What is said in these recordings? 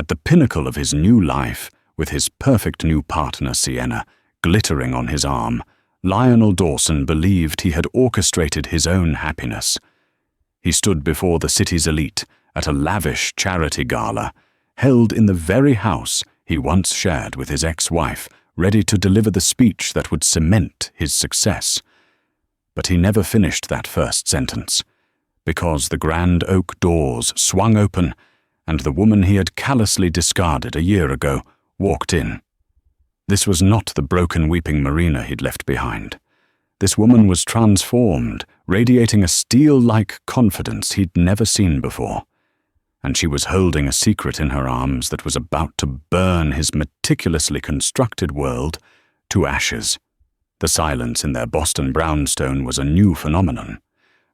At the pinnacle of his new life, with his perfect new partner Sienna glittering on his arm, Lionel Dawson believed he had orchestrated his own happiness. He stood before the city's elite at a lavish charity gala, held in the very house he once shared with his ex-wife, ready to deliver the speech that would cement his success. But he never finished that first sentence, because the grand oak doors swung open and the woman he had callously discarded a year ago walked in. This was not the broken, weeping Marina he'd left behind. This woman was transformed, radiating a steel-like confidence he'd never seen before. And she was holding a secret in her arms that was about to burn his meticulously constructed world to ashes. The silence in their Boston brownstone was a new phenomenon.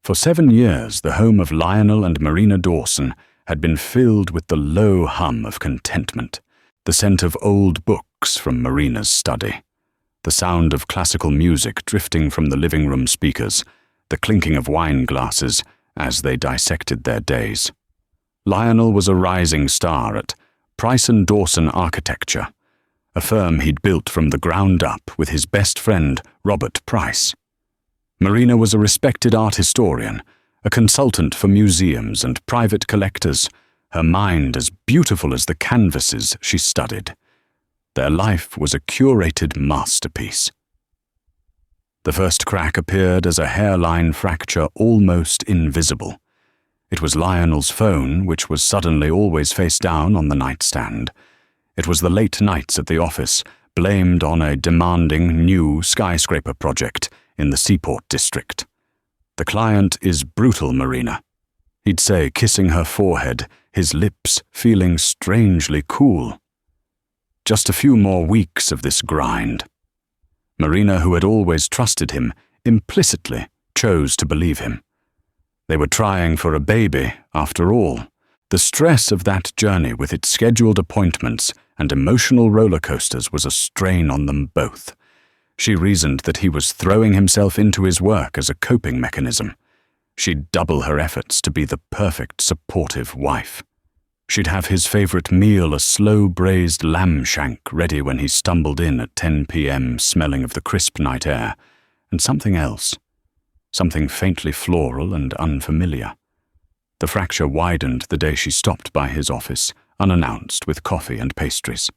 For 7 years, the home of Lionel and Marina Dawson had been filled with the low hum of contentment, the scent of old books from Marina's study, the sound of classical music drifting from the living room speakers, the clinking of wine glasses as they dissected their days. Lionel was a rising star at Price & Dawson Architecture, a firm he'd built from the ground up with his best friend, Robert Price. Marina was a respected art historian, a consultant for museums and private collectors, her mind as beautiful as the canvases she studied. Their life was a curated masterpiece. The first crack appeared as a hairline fracture almost invisible. It was Lionel's phone, which was suddenly always face down on the nightstand. It was the late nights at the office, blamed on a demanding new skyscraper project in the Seaport district. "The client is brutal, Marina," he'd say, kissing her forehead, his lips feeling strangely cool. Just a few more weeks of this grind. Marina, who had always trusted him, implicitly chose to believe him. They were trying for a baby, after all. The stress of that journey with its scheduled appointments and emotional roller coasters was a strain on them both. She reasoned that he was throwing himself into his work as a coping mechanism. She'd double her efforts to be the perfect, supportive wife. She'd have his favorite meal, a slow-braised lamb shank, ready when he stumbled in at 10 p.m., smelling of the crisp night air, and something else, something faintly floral and unfamiliar. The fracture widened the day she stopped by his office, unannounced, with coffee and pastries.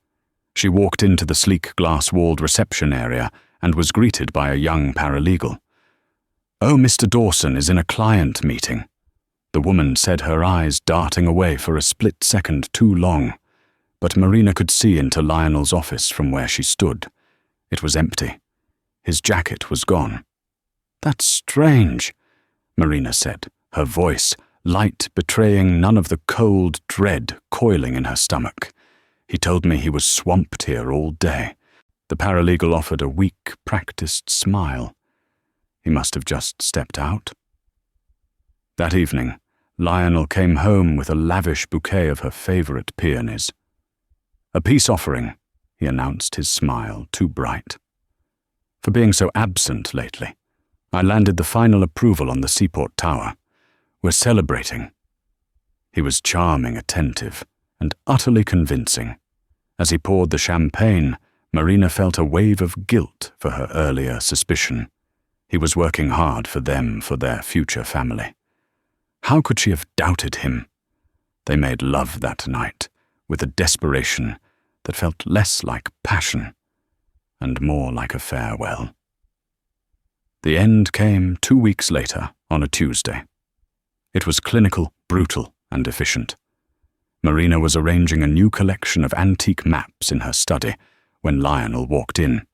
She walked into the sleek glass-walled reception area and was greeted by a young paralegal. "Oh, Mr. Dawson is in a client meeting," the woman said, her eyes darting away for a split second too long. But Marina could see into Lionel's office from where she stood. It was empty. His jacket was gone. "That's strange," Marina said, her voice light betraying none of the cold dread coiling in her stomach. "He told me he was swamped here all day." The paralegal offered a weak, practiced smile. He must have just stepped out. That evening, Lionel came home with a lavish bouquet of her favorite peonies. "A peace offering," he announced, his smile too bright. "For being so absent lately. I landed the final approval on the Seaport Tower. We're celebrating." He was charming, attentive, and utterly convincing. As he poured the champagne, Marina felt a wave of guilt for her earlier suspicion. He was working hard for them, for their future family. How could she have doubted him? They made love that night, with a desperation that felt less like passion and more like a farewell. The end came 2 weeks later, on a Tuesday. It was clinical, brutal, and efficient. Marina was arranging a new collection of antique maps in her study when Lionel walked in.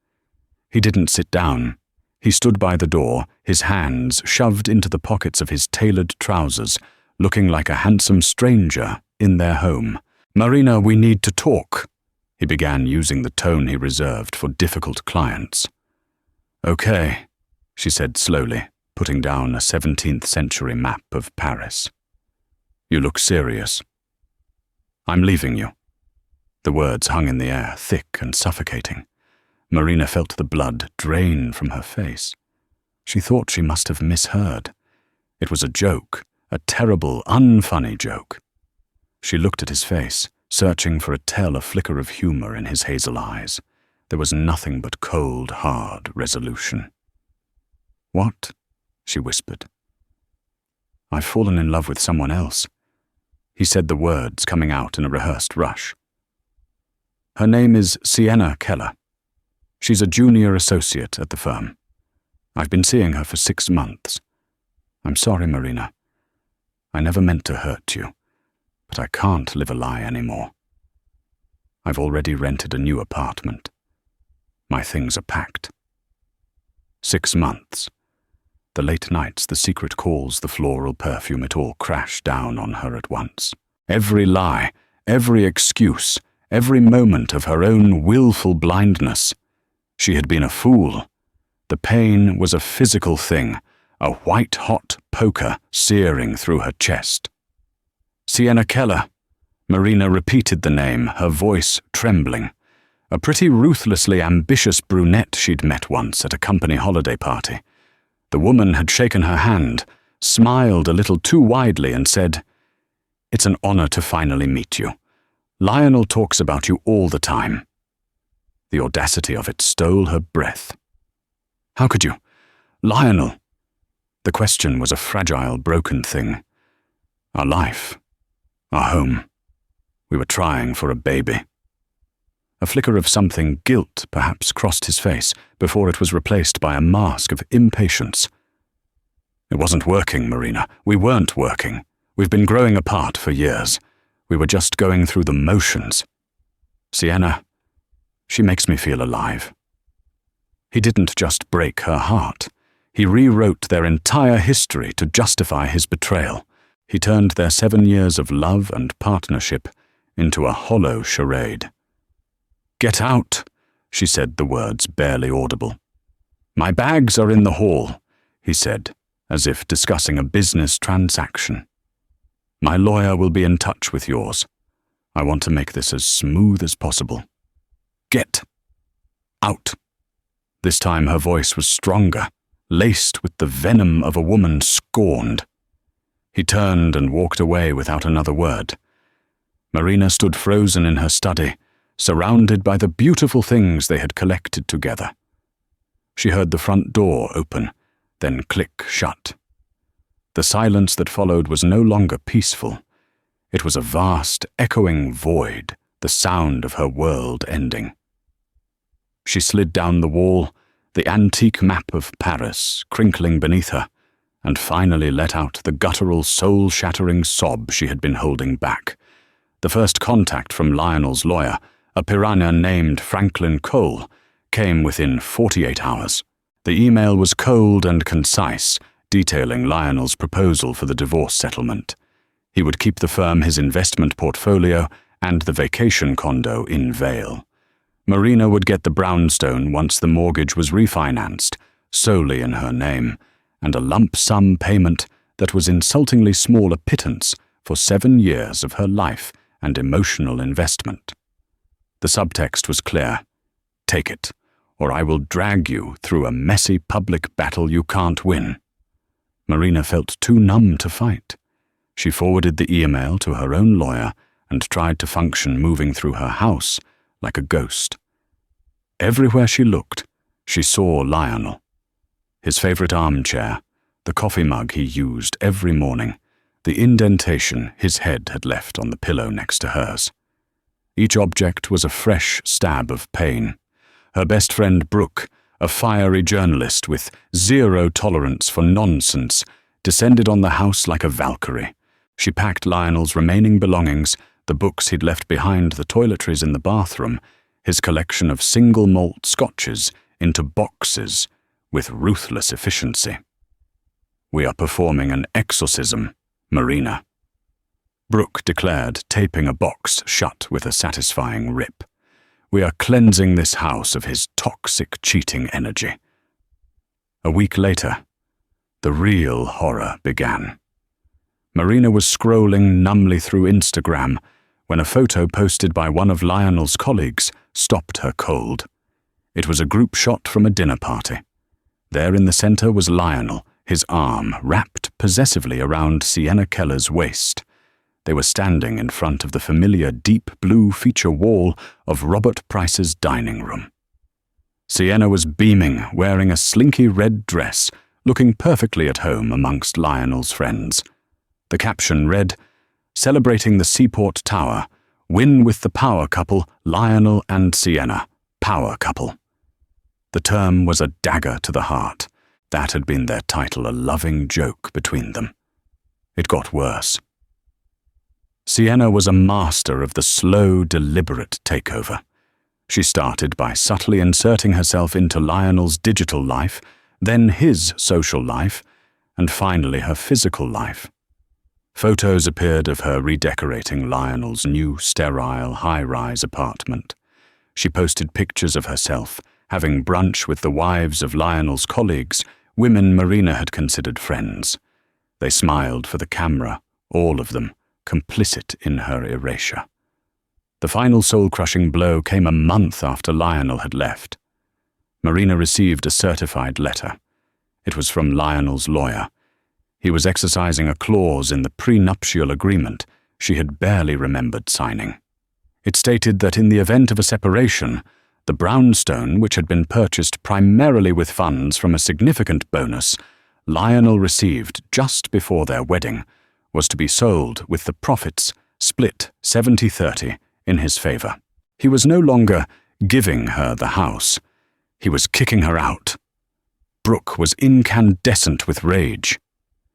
He didn't sit down. He stood by the door, his hands shoved into the pockets of his tailored trousers, looking like a handsome stranger in their home. "Marina, we need to talk," he began, using the tone he reserved for difficult clients. "Okay," she said slowly, putting down a 17th century map of Paris. "You look serious." "I'm leaving you." The words hung in the air, thick and suffocating. Marina felt the blood drain from her face. She thought she must have misheard. It was a joke, a terrible, unfunny joke. She looked at his face, searching for a tell a flicker of humor in his hazel eyes. There was nothing but cold, hard resolution. "What?" she whispered. "I've fallen in love with someone else." He said the words coming out in a rehearsed rush. "Her name is Sienna Keller. She's a junior associate at the firm. I've been seeing her for 6 months. I'm sorry, Marina. I never meant to hurt you, but I can't live a lie anymore. I've already rented a new apartment. My things are packed." 6 months. The late nights, the secret calls, the floral perfume, it all crashed down on her at once. Every lie, every excuse, every moment of her own willful blindness. She had been a fool. The pain was a physical thing, a white-hot poker searing through her chest. "Sienna Keller." Marina repeated the name, her voice trembling. A pretty ruthlessly ambitious brunette she'd met once at a company holiday party. The woman had shaken her hand, smiled a little too widely, and said, "It's an honor to finally meet you. Lionel talks about you all the time." The audacity of it stole her breath. "How could you? Lionel?" The question was a fragile, broken thing. Our life, our home. We were trying for a baby. A flicker of something, guilt perhaps, crossed his face before it was replaced by a mask of impatience. "It wasn't working, Marina. We weren't working. We've been growing apart for years. We were just going through the motions. Sienna, she makes me feel alive." He didn't just break her heart. He rewrote their entire history to justify his betrayal. He turned their 7 years of love and partnership into a hollow charade. "Get out," she said, the words barely audible. "My bags are in the hall," he said, as if discussing a business transaction. "My lawyer will be in touch with yours. I want to make this as smooth as possible. Get out." This time her voice was stronger, laced with the venom of a woman scorned. He turned and walked away without another word. Marina stood frozen in her study, surrounded by the beautiful things they had collected together. She heard the front door open, then click shut. The silence that followed was no longer peaceful. It was a vast, echoing void, the sound of her world ending. She slid down the wall, the antique map of Paris crinkling beneath her, and finally let out the guttural, soul-shattering sob she had been holding back. The first contact from Lionel's lawyer, a piranha named Franklin Cole, came within 48 hours. The email was cold and concise, detailing Lionel's proposal for the divorce settlement. He would keep the firm his investment portfolio and the vacation condo in Vale. Marina would get the brownstone once the mortgage was refinanced, solely in her name, and a lump sum payment that was insultingly small a pittance for 7 years of her life and emotional investment. The subtext was clear. Take it, or I will drag you through a messy public battle you can't win. Marina felt too numb to fight. She forwarded the email to her own lawyer and tried to function moving through her house like a ghost. Everywhere she looked, she saw Lionel. His favorite armchair, the coffee mug he used every morning, the indentation his head had left on the pillow next to hers. Each object was a fresh stab of pain. Her best friend Brooke, a fiery journalist with zero tolerance for nonsense, descended on the house like a Valkyrie. She packed Lionel's remaining belongings, the books he'd left behind, the toiletries in the bathroom, his collection of single malt scotches, into boxes with ruthless efficiency. "We are performing an exorcism, Marina," Brooke declared, taping a box shut with a satisfying rip. "We are cleansing this house of his toxic, cheating energy." A week later, the real horror began. Marina was scrolling numbly through Instagram when a photo posted by one of Lionel's colleagues stopped her cold. It was a group shot from a dinner party. There in the center was Lionel, his arm wrapped possessively around Sienna Keller's waist. They were standing in front of the familiar deep blue feature wall of Robert Price's dining room. Sienna was beaming, wearing a slinky red dress, looking perfectly at home amongst Lionel's friends. The caption read, "Celebrating the Seaport Tower. Win with the power couple, Lionel and Sienna. Power couple." The term was a dagger to the heart. That had been their title, a loving joke between them. It got worse. Sienna was a master of the slow, deliberate takeover. She started by subtly inserting herself into Lionel's digital life, then his social life, and finally her physical life. Photos appeared of her redecorating Lionel's new, sterile, high-rise apartment. She posted pictures of herself, having brunch with the wives of Lionel's colleagues, women Marina had considered friends. They smiled for the camera, all of them, complicit in her erasure. The final soul-crushing blow came a month after Lionel had left. Marina received a certified letter. It was from Lionel's lawyer. He was exercising a clause in the prenuptial agreement she had barely remembered signing. It stated that in the event of a separation, the brownstone, which had been purchased primarily with funds from a significant bonus Lionel received just before their wedding, was to be sold with the profits split 70-30 in his favor. He was no longer giving her the house. He was kicking her out. Brooke was incandescent with rage.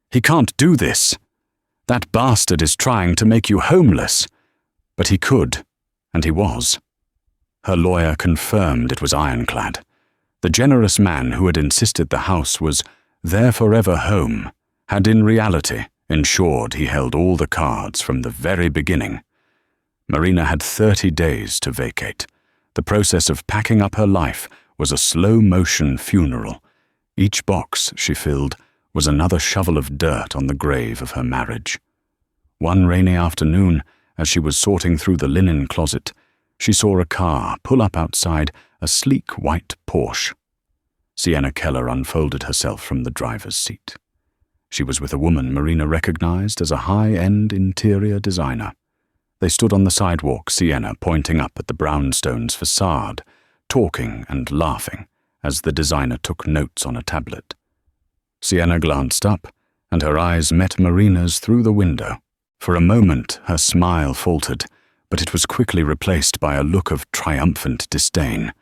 "He can't do this. That bastard is trying to make you homeless." But he could, and he was. Her lawyer confirmed it was ironclad. The generous man who had insisted the house was their forever home had in reality ensured he held all the cards from the very beginning. Marina had 30 days to vacate. The process of packing up her life was a slow-motion funeral. Each box she filled was another shovel of dirt on the grave of her marriage. One rainy afternoon, as she was sorting through the linen closet, she saw a car pull up outside a sleek white Porsche. Sienna Keller unfolded herself from the driver's seat. She was with a woman Marina recognized as a high-end interior designer. They stood on the sidewalk, Sienna pointing up at the brownstone's facade, talking and laughing as the designer took notes on a tablet. Sienna glanced up, and her eyes met Marina's through the window. For a moment, her smile faltered, but it was quickly replaced by a look of triumphant disdain.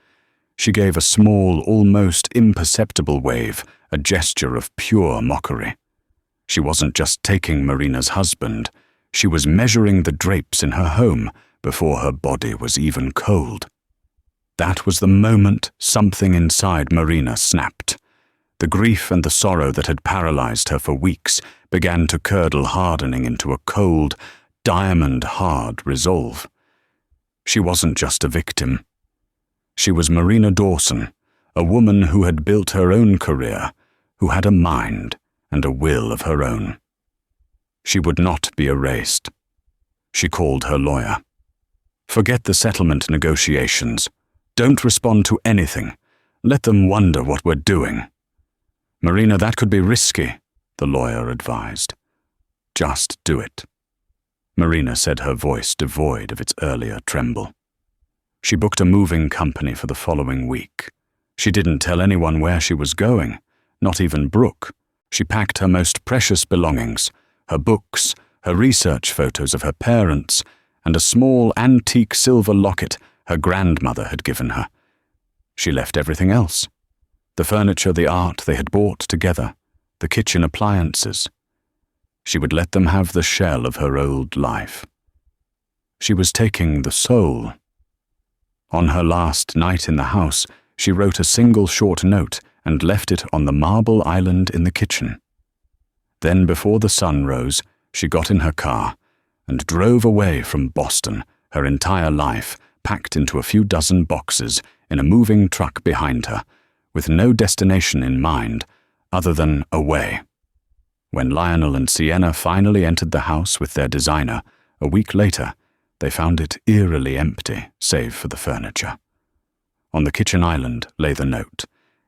She gave a small, almost imperceptible wave, a gesture of pure mockery. She wasn't just taking Marina's husband, she was measuring the drapes in her home before her body was even cold. That was the moment something inside Marina snapped. The grief and the sorrow that had paralyzed her for weeks began to curdle, hardening into a cold, diamond-hard resolve. She wasn't just a victim. She was Marina Dawson, a woman who had built her own career, who had a mind and a will of her own. She would not be erased. She called her lawyer. "Forget the settlement negotiations. Don't respond to anything. Let them wonder what we're doing." "Marina, that could be risky," the lawyer advised. "Just do it." Marina said, her voice devoid of its earlier tremble. She booked a moving company for the following week. She didn't tell anyone where she was going, not even Brooke. She packed her most precious belongings, her books, her research photos of her parents, and a small antique silver locket her grandmother had given her. She left everything else. The furniture, the art they had bought together, the kitchen appliances. She would let them have the shell of her old life. She was taking the soul. On her last night in the house, she wrote a single short note and left it on the marble island in the kitchen. Then, before the sun rose, she got in her car and drove away from Boston, her entire life packed into a few dozen boxes in a moving truck behind her, with no destination in mind other than away. When Lionel and Sienna finally entered the house with their designer, a week later, they found it eerily empty, save for the furniture. On the kitchen island lay the note.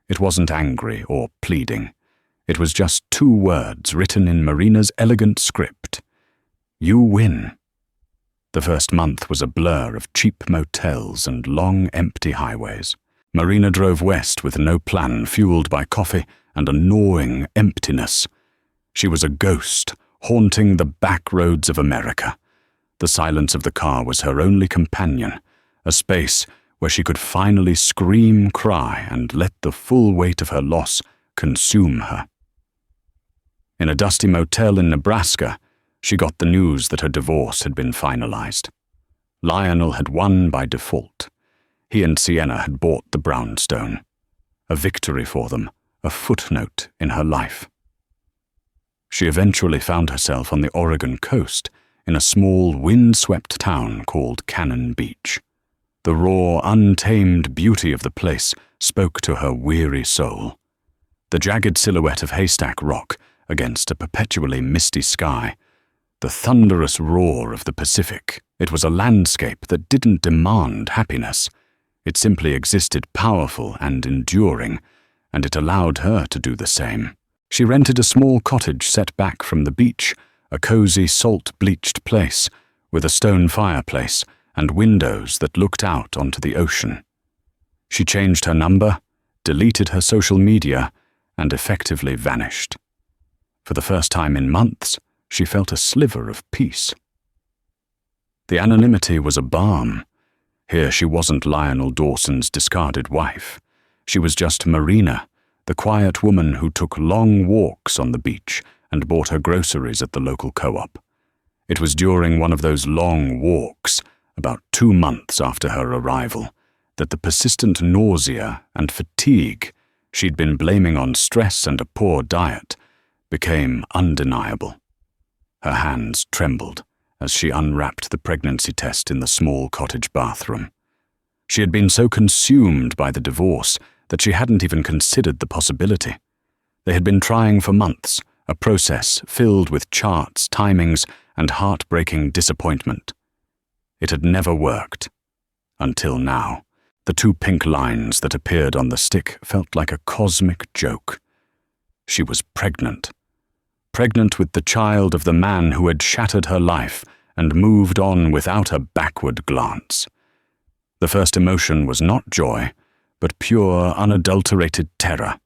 It wasn't angry or pleading. It was just 2 words written in Marina's elegant script. You win. The first month was a blur of cheap motels and long, empty highways. Marina drove west with no plan, fueled by coffee and a gnawing emptiness. She was a ghost, haunting the back roads of America. The silence of the car was her only companion, a space where she could finally scream, cry, and let the full weight of her loss consume her. In a dusty motel in Nebraska, she got the news that her divorce had been finalized. Lionel had won by default. He and Sienna had bought the brownstone. A victory for them, a footnote in her life. She eventually found herself on the Oregon coast in a small, wind-swept town called Cannon Beach. The raw, untamed beauty of the place spoke to her weary soul. The jagged silhouette of haystack rock against a perpetually misty sky, the thunderous roar of the Pacific. It was a landscape that didn't demand happiness. It simply existed, powerful and enduring, and it allowed her to do the same. She rented a small cottage set back from the beach, a cozy, salt-bleached place with a stone fireplace and windows that looked out onto the ocean. She changed her number, deleted her social media, and effectively vanished. For the first time in months, she felt a sliver of peace. The anonymity was a balm. Here she wasn't Lionel Dawson's discarded wife. She was just Marina, the quiet woman who took long walks on the beach and bought her groceries at the local co-op. It was during one of those long walks, about 2 months after her arrival, that the persistent nausea and fatigue she'd been blaming on stress and a poor diet became undeniable. Her hands trembled as she unwrapped the pregnancy test in the small cottage bathroom. She had been so consumed by the divorce that she hadn't even considered the possibility. They had been trying for months, a process filled with charts, timings, and heartbreaking disappointment. It had never worked. Until now, the 2 pink lines that appeared on the stick felt like a cosmic joke. She was pregnant. Pregnant with the child of the man who had shattered her life and moved on without a backward glance. The first emotion was not joy, but pure, unadulterated terror.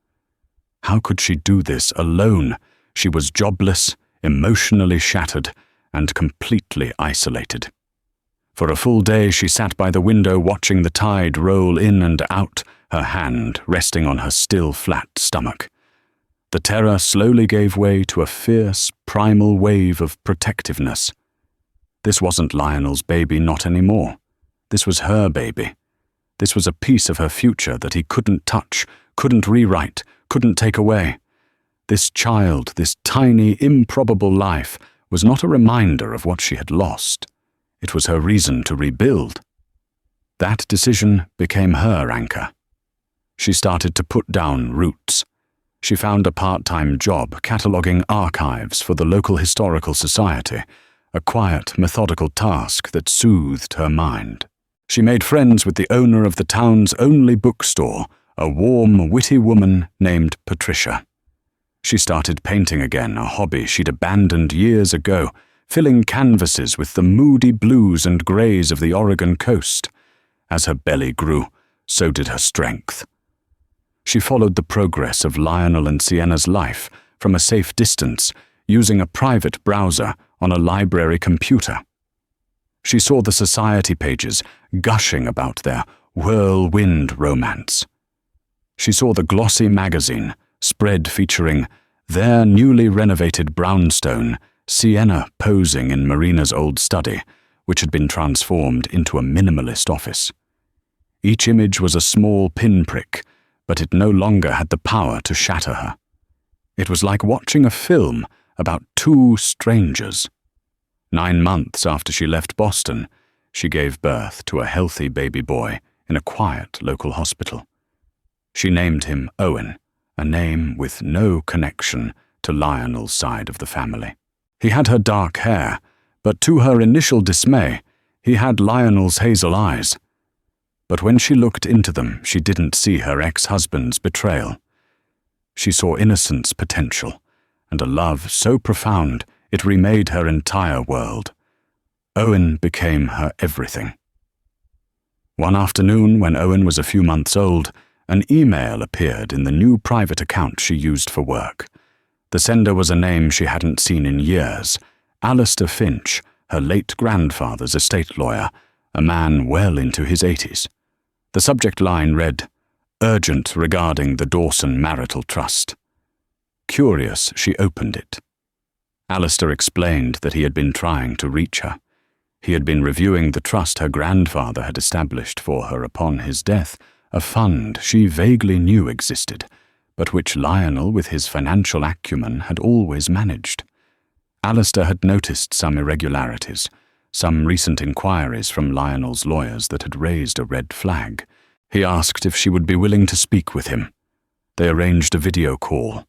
How could she do this alone? She was jobless, emotionally shattered, and completely isolated. For a full day she sat by the window watching the tide roll in and out, her hand resting on her still flat stomach. The terror slowly gave way to a fierce, primal wave of protectiveness. This wasn't Lionel's baby, not anymore. This was her baby. This was a piece of her future that he couldn't touch, couldn't rewrite, couldn't take away. This child, this tiny, improbable life, was not a reminder of what she had lost. It was her reason to rebuild. That decision became her anchor. She started to put down roots. She found a part-time job cataloguing archives for the local historical society, a quiet, methodical task that soothed her mind. She made friends with the owner of the town's only bookstore, a warm, witty woman named Patricia. She started painting again, a hobby she'd abandoned years ago, filling canvases with the moody blues and greys of the Oregon coast. As her belly grew, so did her strength. She followed the progress of Lionel and Sienna's life from a safe distance, using a private browser on a library computer. She saw the society pages gushing about their whirlwind romance. She saw the glossy magazine spread featuring their newly renovated brownstone, Sienna posing in Marina's old study, which had been transformed into a minimalist office. Each image was a small pinprick, but it no longer had the power to shatter her. It was like watching a film about 2 strangers. 9 months after she left Boston, she gave birth to a healthy baby boy in a quiet local hospital. She named him Owen, a name with no connection to Lionel's side of the family. He had her dark hair, but to her initial dismay, he had Lionel's hazel eyes. But when she looked into them, she didn't see her ex-husband's betrayal. She saw innocence potential, and a love so profound It remade her entire world. Owen became her everything. One afternoon, when Owen was a few months old, an email appeared in the new private account she used for work. The sender was a name she hadn't seen in years: Alistair Finch, her late grandfather's estate lawyer, a man well into his 80s. The subject line read, "Urgent regarding the Dawson marital trust." Curious, she opened it. Alistair explained that he had been trying to reach her. He had been reviewing the trust her grandfather had established for her upon his death, a fund she vaguely knew existed, but which Lionel, with his financial acumen, had always managed. Alistair had noticed some irregularities, some recent inquiries from Lionel's lawyers that had raised a red flag. He asked if she would be willing to speak with him. They arranged a video call.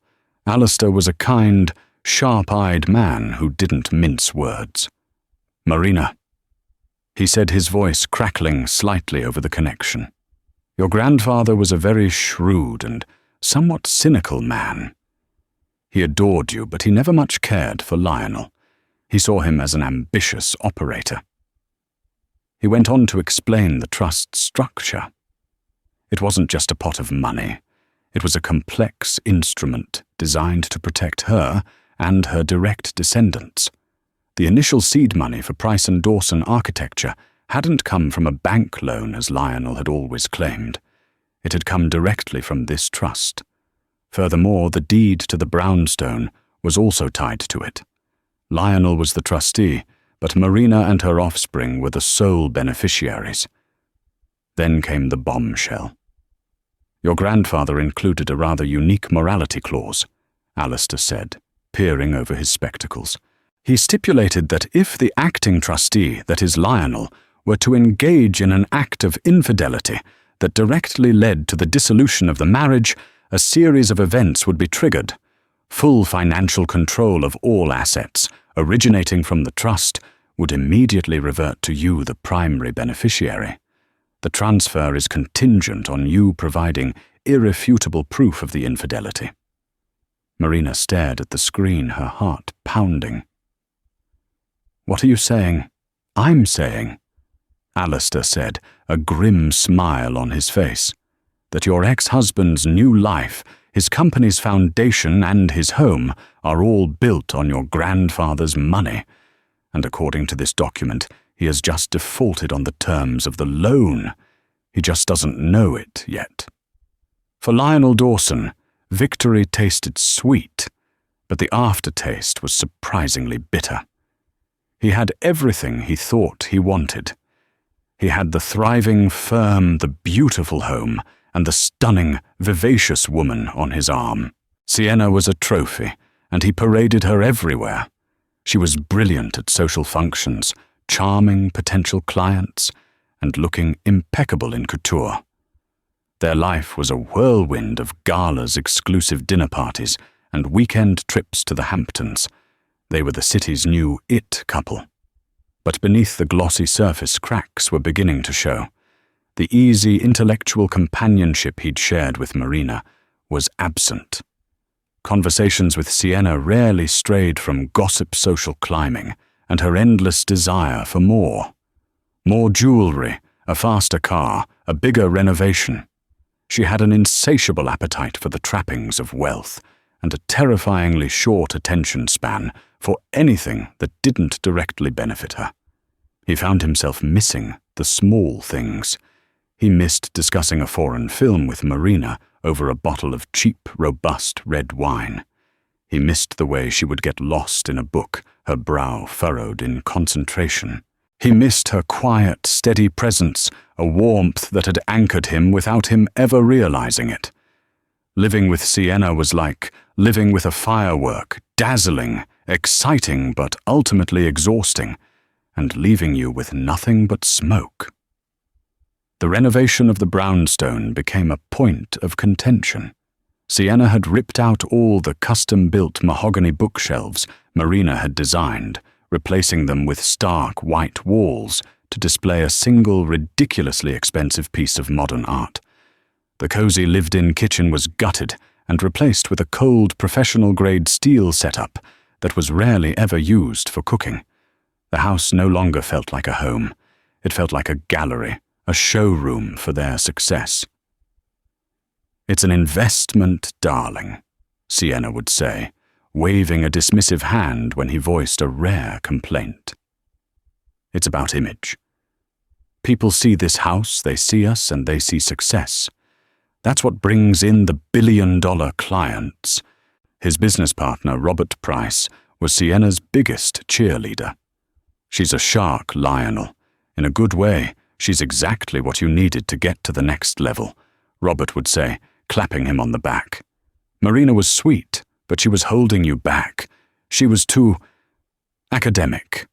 Alistair was a kind, sharp-eyed man who didn't mince words. "Marina," he said, his voice crackling slightly over the connection. "Your grandfather was a very shrewd and somewhat cynical man. He adored you, but he never much cared for Lionel. He saw him as an ambitious operator." He went on to explain the trust's structure. It wasn't just a pot of money. It was a complex instrument designed to protect her and her direct descendants. The initial seed money for Price and Dawson architecture hadn't come from a bank loan as Lionel had always claimed. It had come directly from this trust. Furthermore, the deed to the brownstone was also tied to it. Lionel was the trustee, but Marina and her offspring were the sole beneficiaries. Then came the bombshell. "Your grandfather included a rather unique morality clause," Alistair said, peering over his spectacles. "He stipulated that if the acting trustee, that is Lionel, were to engage in an act of infidelity that directly led to the dissolution of the marriage, a series of events would be triggered. Full financial control of all assets, originating from the trust, would immediately revert to you, the primary beneficiary. The transfer is contingent on you providing irrefutable proof of the infidelity." Marina stared at the screen, her heart pounding. "What are you saying?" "I'm saying," Alistair said, a grim smile on his face, "that your ex-husband's new life, his company's foundation and his home are all built on your grandfather's money, and according to this document, he has just defaulted on the terms of the loan. He just doesn't know it yet." For Lionel Dawson, victory tasted sweet, but the aftertaste was surprisingly bitter. He had everything he thought he wanted. He had the thriving firm, the beautiful home, and the stunning, vivacious woman on his arm. Sienna was a trophy, and he paraded her everywhere. She was brilliant at social functions, charming potential clients, and looking impeccable in couture. Their life was a whirlwind of galas, exclusive dinner parties, and weekend trips to the Hamptons. They were the city's new it couple. But beneath the glossy surface, cracks were beginning to show. The easy intellectual companionship he'd shared with Marina was absent. Conversations with Sienna rarely strayed from gossip social climbing and her endless desire for more. More jewelry, a faster car, a bigger renovation. She had an insatiable appetite for the trappings of wealth and a terrifyingly short attention span for anything that didn't directly benefit her. He found himself missing the small things. He missed discussing a foreign film with Marina over a bottle of cheap, robust red wine. He missed the way she would get lost in a book, her brow furrowed in concentration. He missed her quiet, steady presence, a warmth that had anchored him without him ever realizing it. Living with Sienna was like living with a firework, dazzling, exciting but ultimately exhausting, and leaving you with nothing but smoke. The renovation of the brownstone became a point of contention. Sienna had ripped out all the custom-built mahogany bookshelves Marina had designed, replacing them with stark white walls to display a single ridiculously expensive piece of modern art. The cozy lived-in kitchen was gutted and replaced with a cold professional-grade steel setup that was rarely ever used for cooking. The house no longer felt like a home. It felt like a gallery, a showroom for their success. "It's an investment, darling," Sienna would say, waving a dismissive hand when he voiced a rare complaint. "It's about image. People see this house, they see us, and they see success. That's what brings in the billion-dollar clients." His business partner, Robert Price, was Sienna's biggest cheerleader. "She's a shark, Lionel. In a good way, she's exactly what you needed to get to the next level," Robert would say, clapping him on the back. "Marina was sweet, but she was holding you back. She was too academic.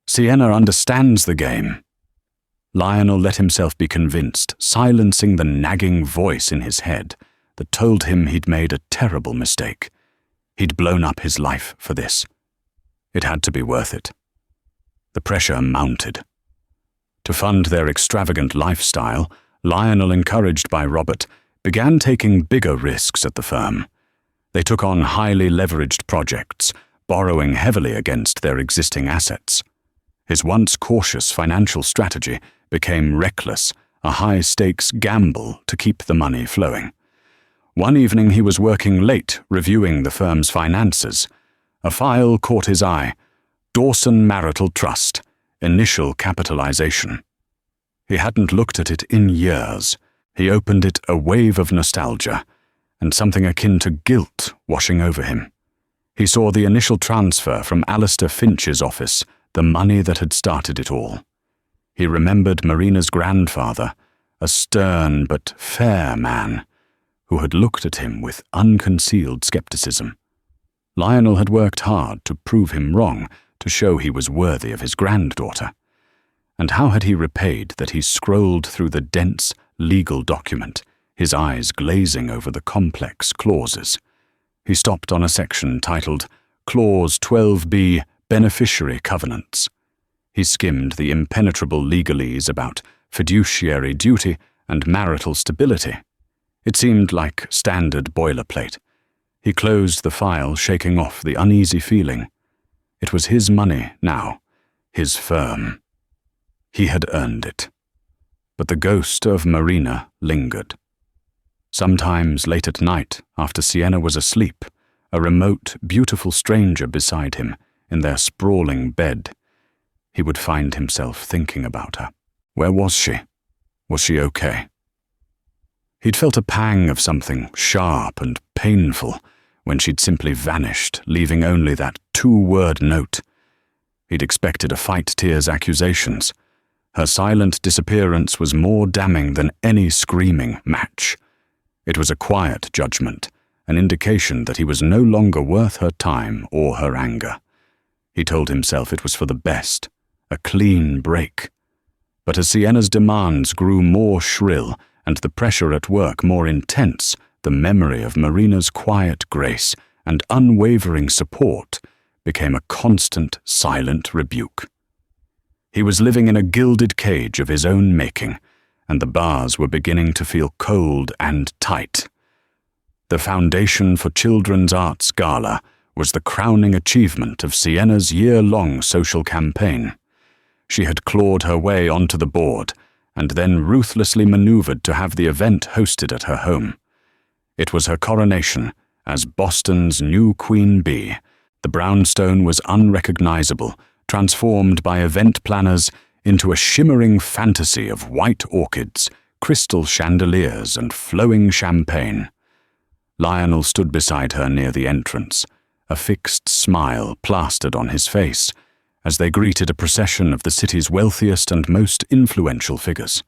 Sienna understands the game." Lionel let himself be convinced, silencing the nagging voice in his head that told him he'd made a terrible mistake. He'd blown up his life for this. It had to be worth it. The pressure mounted. To fund their extravagant lifestyle, Lionel, encouraged by Robert, began taking bigger risks at the firm. They took on highly leveraged projects, borrowing heavily against their existing assets. His once cautious financial strategy became reckless, a high-stakes gamble to keep the money flowing. One evening he was working late, reviewing the firm's finances. A file caught his eye: Dawson Marital Trust, initial capitalization. He hadn't looked at it in years. He opened it, a wave of nostalgia, and something akin to guilt washing over him. He saw the initial transfer from Alistair Finch's office, the money that had started it all. He remembered Marina's grandfather, a stern but fair man, who had looked at him with unconcealed skepticism. Lionel had worked hard to prove him wrong, to show he was worthy of his granddaughter. And how had he repaid that he scrolled through the dense legal document, his eyes glazing over the complex clauses? He stopped on a section titled Clause 12B, Beneficiary Covenants. He skimmed the impenetrable legalese about fiduciary duty and marital stability. It seemed like standard boilerplate. He closed the file, shaking off the uneasy feeling. It was his money now, his firm. He had earned it. But the ghost of Marina lingered. Sometimes late at night, after Sienna was asleep, a remote, beautiful stranger beside him in their sprawling bed, he would find himself thinking about her. Where was she? Was she okay? He'd felt a pang of something sharp and painful when she'd simply vanished, leaving only that 2-word note. He'd expected a fight Tear's accusations. Her silent disappearance was more damning than any screaming match. It was a quiet judgment, an indication that he was no longer worth her time or her anger. He told himself it was for the best, a clean break. But as Sienna's demands grew more shrill and the pressure at work more intense, the memory of Marina's quiet grace and unwavering support became a constant, silent rebuke. He was living in a gilded cage of his own making, and the bars were beginning to feel cold and tight. The Foundation for Children's Arts Gala was the crowning achievement of Sienna's year-long social campaign. She had clawed her way onto the board and then ruthlessly maneuvered to have the event hosted at her home. It was her coronation as Boston's new Queen Bee. The brownstone was unrecognizable, transformed by event planners into a shimmering fantasy of white orchids, crystal chandeliers, and flowing champagne. Lionel stood beside her near the entrance, a fixed smile plastered on his face, as they greeted a procession of the city's wealthiest and most influential figures.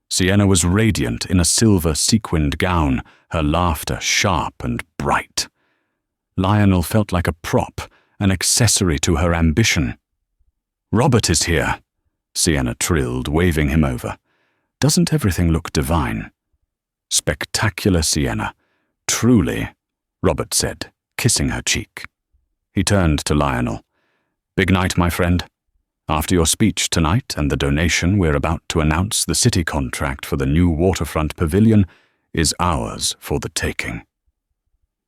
Sienna was radiant in a silver sequined gown, her laughter sharp and bright. Lionel felt like a prop, an accessory to her ambition. "Robert is here," Sienna trilled, waving him over. "Doesn't everything look divine?" "Spectacular, Sienna. Truly," Robert said, kissing her cheek. He turned to Lionel. "Big night, my friend. After your speech tonight and the donation, we're about to announce the city contract for the new waterfront pavilion is ours for the taking."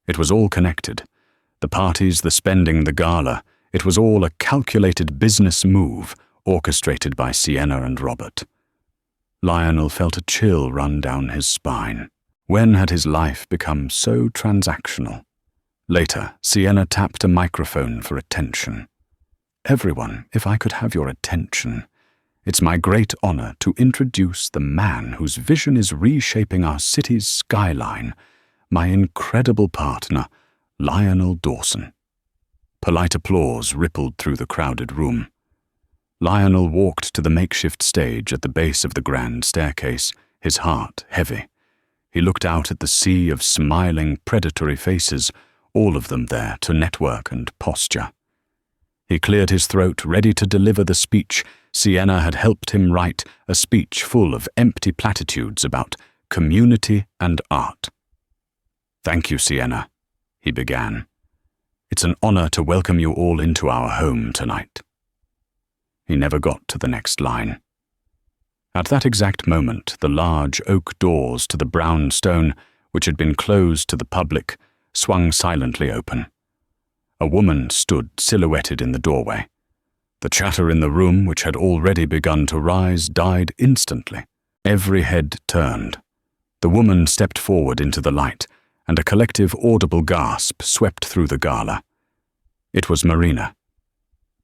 It was all connected. The parties, the spending, the gala, it was all a calculated business move orchestrated by Sienna and Robert. Lionel felt a chill run down his spine. When had his life become so transactional? Later, Sienna tapped a microphone for attention. "Everyone, if I could have your attention. It's my great honor to introduce the man whose vision is reshaping our city's skyline, my incredible partner, Lionel Dawson." Polite applause rippled through the crowded room. Lionel walked to the makeshift stage at the base of the grand staircase, his heart heavy. He looked out at the sea of smiling, predatory faces, all of them there to network and posture. He cleared his throat, ready to deliver the speech Sienna had helped him write, a speech full of empty platitudes about community and art. "Thank you, Sienna," he began. "It's an honor to welcome you all into our home tonight." He never got to the next line. At that exact moment, the large oak doors to the brown stone, which had been closed to the public, swung silently open. A woman stood silhouetted in the doorway. The chatter in the room, which had already begun to rise, died instantly. Every head turned. The woman stepped forward into the light, and a collective audible gasp swept through the gala. It was Marina.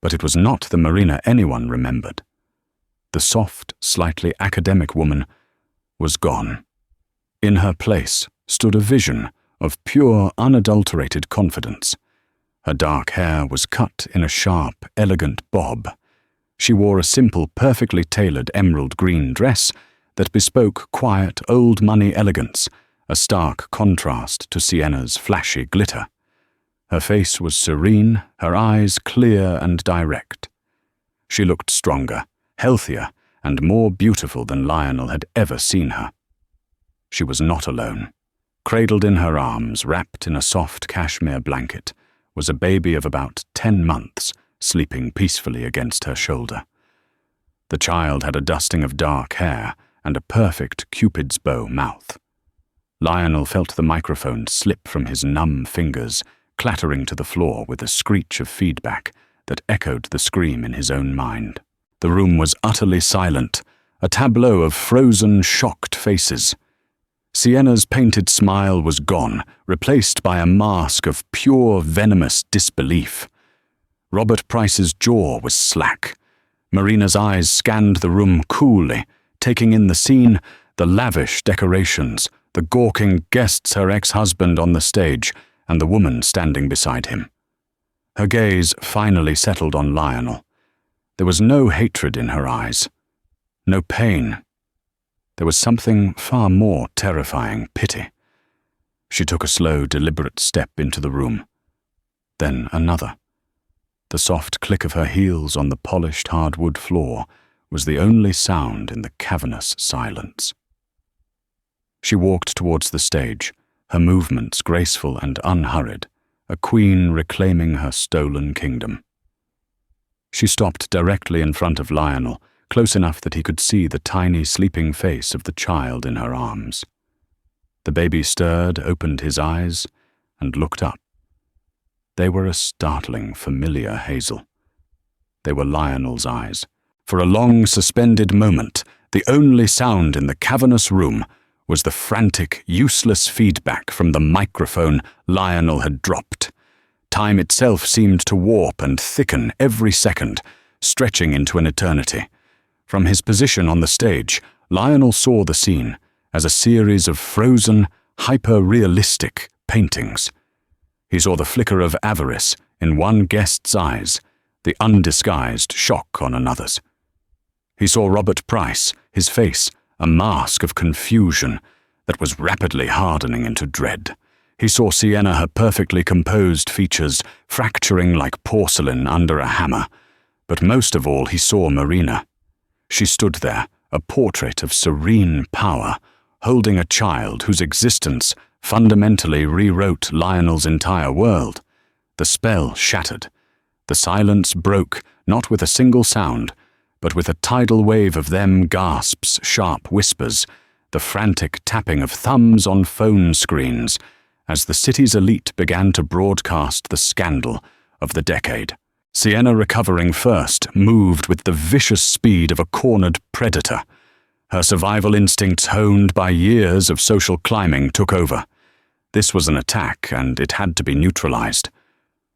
But it was not the Marina anyone remembered. The soft, slightly academic woman was gone. In her place stood a vision of pure, unadulterated confidence. Her dark hair was cut in a sharp, elegant bob. She wore a simple, perfectly tailored emerald green dress that bespoke quiet, old-money elegance, a stark contrast to Sienna's flashy glitter. Her face was serene, her eyes clear and direct. She looked stronger, healthier, and more beautiful than Lionel had ever seen her. She was not alone. Cradled in her arms, wrapped in a soft cashmere blanket, was a baby of about 10 months, sleeping peacefully against her shoulder. The child had a dusting of dark hair and a perfect Cupid's bow mouth. Lionel felt the microphone slip from his numb fingers, clattering to the floor with a screech of feedback that echoed the scream in his own mind. The room was utterly silent, a tableau of frozen, shocked faces. Sienna's painted smile was gone, replaced by a mask of pure, venomous disbelief. Robert Price's jaw was slack. Marina's eyes scanned the room coolly, taking in the scene, the lavish decorations, the gawking guests, her ex-husband on the stage, and the woman standing beside him. Her gaze finally settled on Lionel. There was no hatred in her eyes, no pain. There was something far more terrifying, pity. She took a slow, deliberate step into the room. Then another. The soft click of her heels on the polished hardwood floor was the only sound in the cavernous silence. She walked towards the stage, her movements graceful and unhurried, a queen reclaiming her stolen kingdom. She stopped directly in front of Lionel, close enough that he could see the tiny sleeping face of the child in her arms. The baby stirred, opened his eyes, and looked up. They were a startling, familiar hazel. They were Lionel's eyes. For a long, suspended moment, the only sound in the cavernous room was the frantic, useless feedback from the microphone Lionel had dropped. Time itself seemed to warp and thicken every second, stretching into an eternity. From his position on the stage, Lionel saw the scene as a series of frozen, hyper-realistic paintings. He saw the flicker of avarice in one guest's eyes, the undisguised shock on another's. He saw Robert Price, his face a mask of confusion that was rapidly hardening into dread. He saw Sienna, her perfectly composed features fracturing like porcelain under a hammer. But most of all, he saw Marina. She stood there, a portrait of serene power, holding a child whose existence fundamentally rewrote Lionel's entire world. The spell shattered. The silence broke, not with a single sound, but with a tidal wave of them, gasps, sharp whispers, the frantic tapping of thumbs on phone screens, as the city's elite began to broadcast the scandal of the decade. Sienna, recovering first, moved with the vicious speed of a cornered predator. Her survival instincts, honed by years of social climbing, took over. This was an attack, and it had to be neutralized.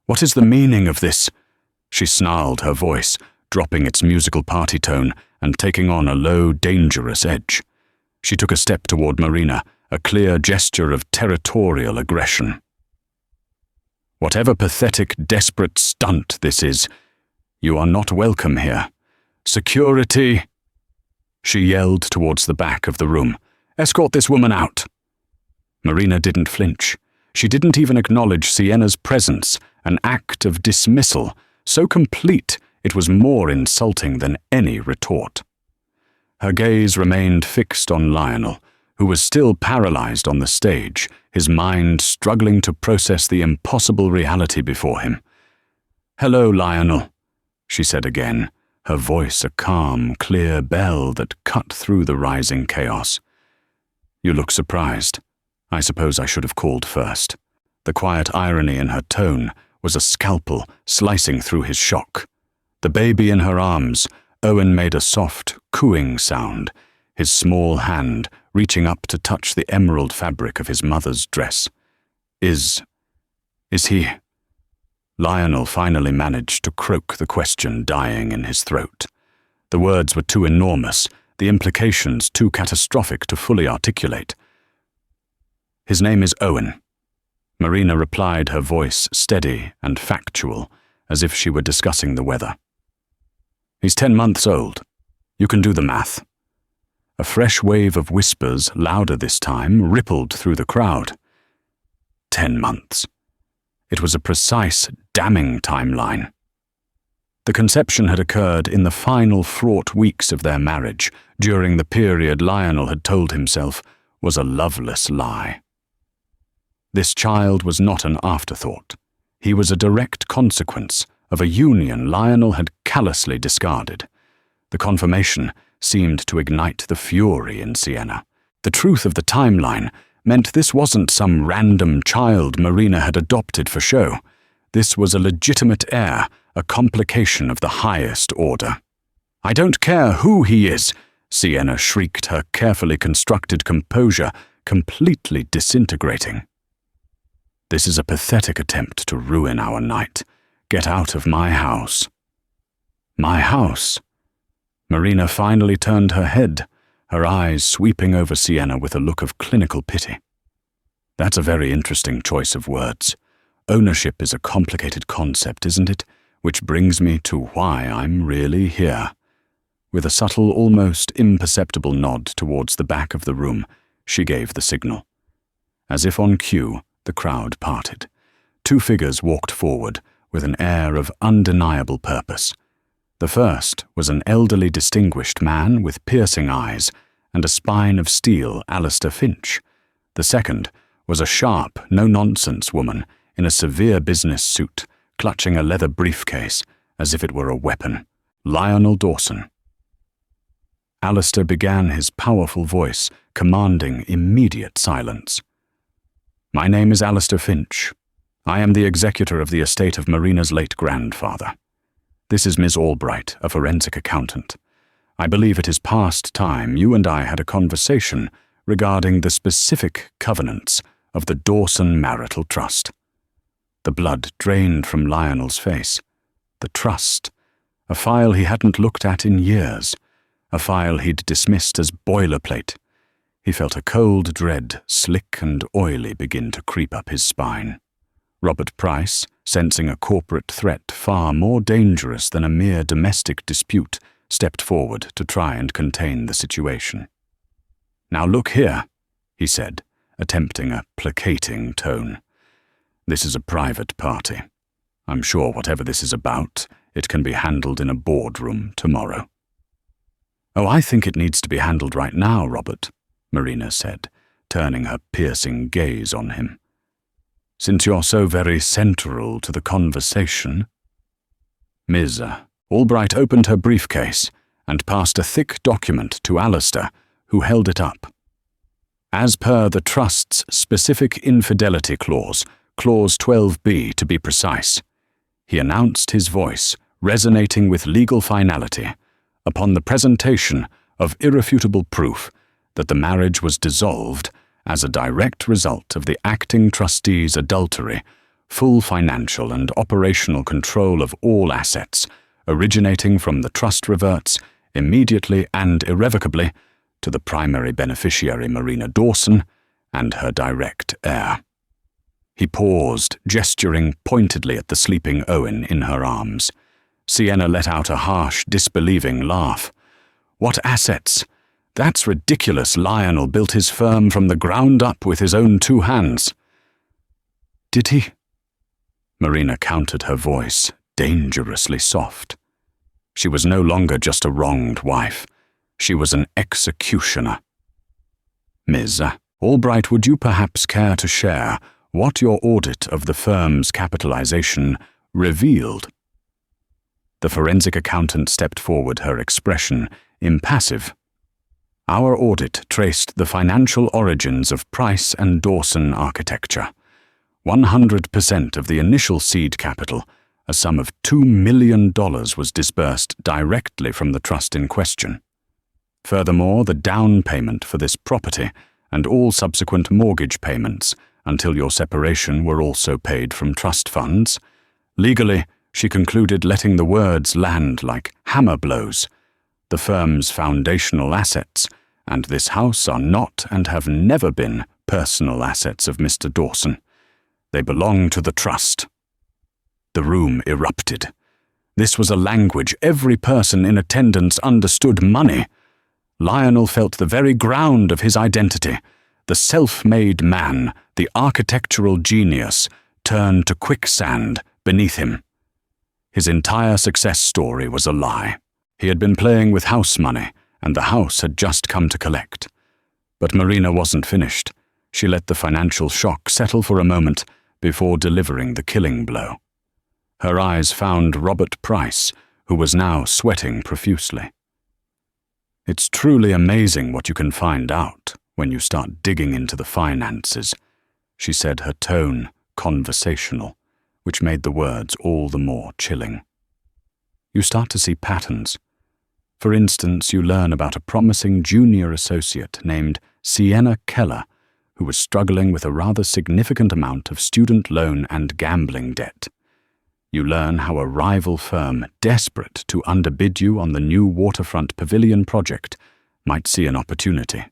"What is the meaning of this?" she snarled, her voice dropping its musical party tone and taking on a low, dangerous edge. She took a step toward Marina, a clear gesture of territorial aggression. "Whatever pathetic, desperate stunt this is, you are not welcome here. Security!" She yelled towards the back of the room. "Escort this woman out." Marina didn't flinch. She didn't even acknowledge Sienna's presence, an act of dismissal, so complete it was more insulting than any retort. Her gaze remained fixed on Lionel, who was still paralyzed on the stage, his mind struggling to process the impossible reality before him. "Hello, Lionel," she said again, her voice a calm, clear bell that cut through the rising chaos. "You look surprised. I suppose I should have called first." The quiet irony in her tone was a scalpel slicing through his shock. The baby in her arms, Owen made a soft, cooing sound, his small hand reaching up to touch the emerald fabric of his mother's dress. Is he? Lionel finally managed to croak the question dying in his throat. The words were too enormous, the implications too catastrophic to fully articulate. "His name is Owen," Marina replied, her voice steady and factual, as if she were discussing the weather. "He's 10 months old. You can do the math." A fresh wave of whispers, louder this time, rippled through the crowd. 10 months. It was a precise, damning timeline. The conception had occurred in the final fraught weeks of their marriage, during the period Lionel had told himself was a loveless lie. This child was not an afterthought. He was a direct consequence of a union Lionel had callously discarded. The confirmation seemed to ignite the fury in Sienna. The truth of the timeline meant this wasn't some random child Marina had adopted for show. This was a legitimate heir, a complication of the highest order. "I don't care who he is," Sienna shrieked, her carefully constructed composure completely disintegrating. "This is a pathetic attempt to ruin our night. Get out of my house." "My house?" Marina finally turned her head, her eyes sweeping over Sienna with a look of clinical pity. "That's a very interesting choice of words. Ownership is a complicated concept, isn't it? Which brings me to why I'm really here." With a subtle, almost imperceptible nod towards the back of the room, she gave the signal. As if on cue, the crowd parted. 2 figures walked forward with an air of undeniable purpose. The first was an elderly, distinguished man with piercing eyes and a spine of steel, Alistair Finch. The second was a sharp, no-nonsense woman in a severe business suit, clutching a leather briefcase as if it were a weapon. Lionel Dawson. Alistair began, his powerful voice commanding immediate silence. "My name is Alistair Finch. I am the executor of the estate of Marina's late grandfather. This is Miss Albright, a forensic accountant. I believe it is past time you and I had a conversation regarding the specific covenants of the Dawson Marital Trust." The blood drained from Lionel's face. The trust. A file he hadn't looked at in years. A file he'd dismissed as boilerplate. He felt a cold dread, slick and oily, begin to creep up his spine. Robert Price, sensing a corporate threat far more dangerous than a mere domestic dispute, stepped forward to try and contain the situation. "Now look here," he said, attempting a placating tone. "This is a private party. I'm sure whatever this is about, it can be handled in a boardroom tomorrow." "Oh, I think it needs to be handled right now, Robert," Marina said, turning her piercing gaze on him. "Since you're so very central to the conversation." Ms. Albright opened her briefcase and passed a thick document to Alistair, who held it up. as per the Trust's specific infidelity clause, Clause 12b to be precise. He announced his voice, resonating with legal finality, upon the presentation of irrefutable proof that the marriage was dissolved as a direct result of the acting trustee's adultery, full financial and operational control of all assets, originating from the trust reverts, immediately and irrevocably, to the primary beneficiary Marina Dawson and her direct heir. He paused, gesturing pointedly at the sleeping Owen in her arms. Sienna let out a harsh, disbelieving laugh. "What assets? That's ridiculous. Lionel built his firm from the ground up with his own 2 hands." "Did he?" Marina countered, her voice dangerously soft. She was no longer just a wronged wife. She was an executioner. "Ms. Albright, would you perhaps care to share what your audit of the firm's capitalization revealed?" The forensic accountant stepped forward, her expression impassive. "Our audit traced the financial origins of Price and Dawson Architecture. 100% of the initial seed capital, a sum of $2 million, was disbursed directly from the trust in question. Furthermore, the down payment for this property and all subsequent mortgage payments until your separation were also paid from trust funds. Legally, she concluded, letting the words land like hammer blows. The firm's foundational assets and this house are not and have never been personal assets of Mr. Dawson. They belong to the trust." The room erupted. This was a language every person in attendance understood: money. Lionel felt the very ground of his identity. The self-made man, the architectural genius, turned to quicksand beneath him. His entire success story was a lie. He had been playing with house money, and the house had just come to collect. But Marina wasn't finished. She let the financial shock settle for a moment before delivering the killing blow. Her eyes found Robert Price, who was now sweating profusely. "It's truly amazing what you can find out when you start digging into the finances," she said, her tone conversational, which made the words all the more chilling. "You start to see patterns. For instance, you learn about a promising junior associate named Sienna Keller, who was struggling with a rather significant amount of student loan and gambling debt. You learn how a rival firm, desperate to underbid you on the new waterfront pavilion project, might see an opportunity.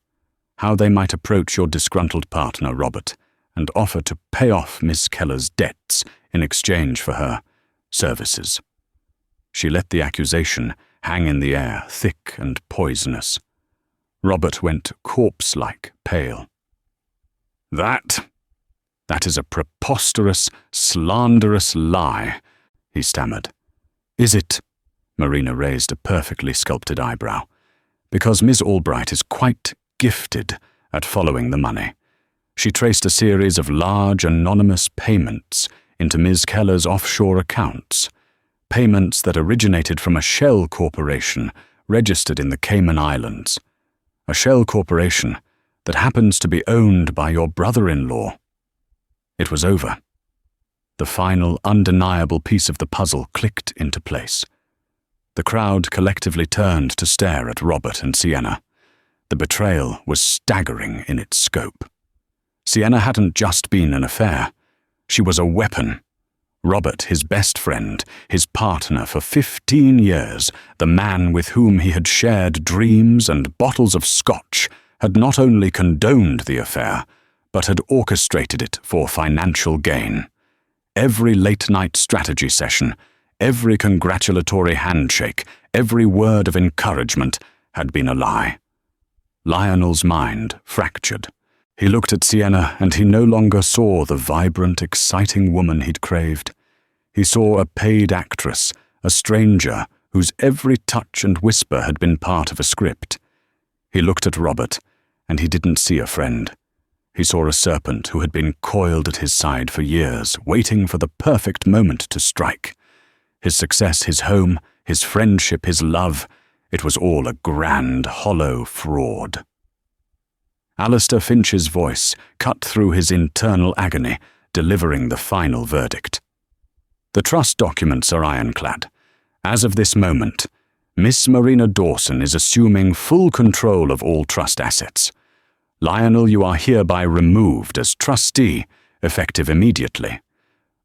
How they might approach your disgruntled partner, Robert, and offer to pay off Miss Keller's debts in exchange for her services. She let the accusation hang in the air, thick and poisonous. Robert went corpse-like pale. That is a preposterous, slanderous lie," he stammered. "Is it?" Marina raised a perfectly sculpted eyebrow. "Because Miss Albright is quite gifted at following the money. She traced a series of large anonymous payments into Ms. Keller's offshore accounts, payments that originated from a shell corporation registered in the Cayman Islands, a shell corporation that happens to be owned by your brother-in-law." It was over. The final, undeniable piece of the puzzle clicked into place. The crowd collectively turned to stare at Robert and Sienna. The betrayal was staggering in its scope. Sienna hadn't just been an affair. She was a weapon. Robert, his best friend, his partner for 15 years, the man with whom he had shared dreams and bottles of scotch, had not only condoned the affair, but had orchestrated it for financial gain. Every late-night strategy session, every congratulatory handshake, every word of encouragement had been a lie. Lionel's mind fractured. He looked at Sienna, and he no longer saw the vibrant, exciting woman he'd craved. He saw a paid actress, a stranger whose every touch and whisper had been part of a script. He looked at Robert, and he didn't see a friend. He saw a serpent who had been coiled at his side for years, waiting for the perfect moment to strike. His success, his home, his friendship, his love, it was all a grand, hollow fraud. Alistair Finch's voice cut through his internal agony, delivering the final verdict. The trust documents are ironclad. As of this moment, Miss Marina Dawson is assuming full control of all trust assets. Lionel, you are hereby removed as trustee, effective immediately.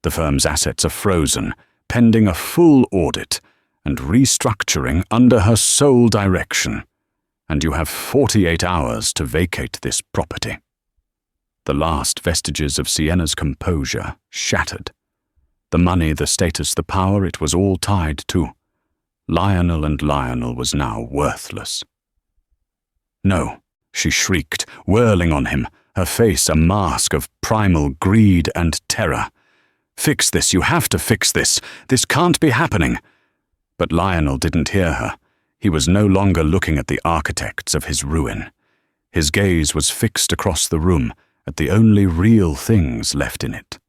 The firm's assets are frozen, pending a full audit and restructuring under her sole direction, and you have 48 hours to vacate this property. The last vestiges of Sienna's composure shattered. The money, the status, the power, it was all tied to. Lionel was now worthless. No, she shrieked, whirling on him, her face a mask of primal greed and terror. Fix this, you have to fix this. This can't be happening. But Lionel didn't hear her. He was no longer looking at the architects of his ruin. His gaze was fixed across the room at the only real things left in it.